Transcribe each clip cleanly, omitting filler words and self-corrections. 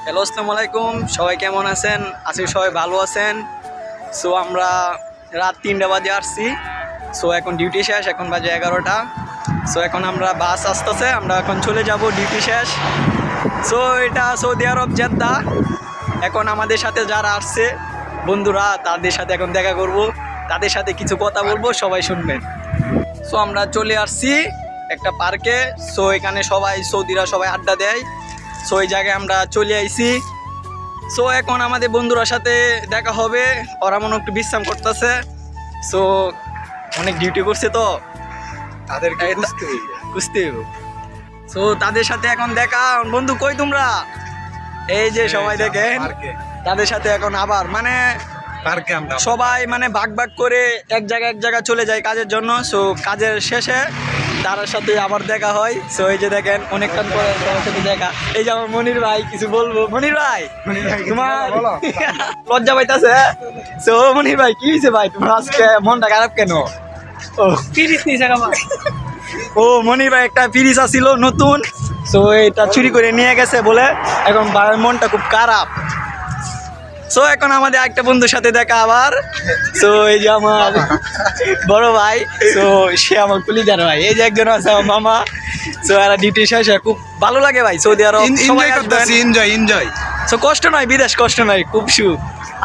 Hello, আসসালামু আলাইকুম। সবাই কেমন আছেন? আজকে সবাই ভালো আছেন। সো আমরা রাত 3টা বাজে আসছি। সো এখন ডিউটি শেষ, এখন বাজে 11টা। সো এখন আমরা বাস আসতেছে, আমরা এখন চলে যাব ডিউটি শেষ। সো এটা সৌদি আরব জেদ্দা। এখন আমাদের সাথে যারা আসছে বন্ধুরা, তাদের সাথে এখন দেখা করব, তাদের সাথে কিছু কথা বলবো, সবাই শুনবেন। সো আমরা চলে আসছি একটা পার্কে। সো এখানে সবাই সৌদিরা সবাই আড্ডা দেয়। সো এই জায়গায় আমরা চলে আইছি। সো এখন আমাদের বন্ধুরার সাথে দেখা হবে। ওরা মনে একটু বিশ্রাম করতেছে। সো অনেক ডিউটি করছে তো তাদেরকে বুঝতে হইব। সো তাদের সাথে এখন দেখা। বন্ধু কই তোমরা? এই যে সবাই দেখেন, তাদের সাথে এখন আবার মানে পার্কে আমরা সবাই মানে ভাগ ভাগ করে এক জায়গায় চলে যায় কাজের জন্য। সো কাজের শেষে তার সাথে আবার দেখা হয়। সো এই যে দেখেন অনেকক্ষণ পরে সবার সাথে দেখা। এই যে আমার মনির ভাই কিছু বলবো। মনির ভাই তোমার লজ্জা পাইতাছে? সো মনির ভাই কি হয়েছে ভাই, তোমার আজকে মনটা খারাপ কেন? ও ফিরিস নিছে আমার। ও মনির ভাই একটা ফ্রিজ আসছিল নতুন, সো এটা চুরি করে নিয়ে গেছে বলে এখন ভাইয়ের মনটা খুব খারাপ। সো এখন আমাদের একটা বন্ধুর সাথে দেখা আবার। সো এই যে আমার বড় ভাই, সো সে আমার কলিজার ভাই। এই যে একজন আছে আমার মামা। সো এরা ডিউটি শেষে খুব ভালো লাগে ভাই সৌদি আরব। সবাই এনজয় করতেছি, এনজয়। সো কষ্ট নয়, বিদেশ কষ্ট নয়, খুব সুখ।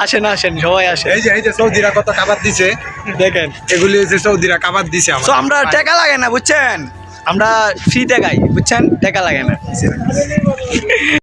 আসেন সবাই আসেন। এই যে সৌদিরা কত খাবার দিছে, দেখেন এগুলি হচ্ছে সৌদিরা খাবার দিছে সো আমরা টাকা লাগে না বুঝছেন, আমরা ফ্রি দেখাই বুঝছেন, টাকা লাগে না।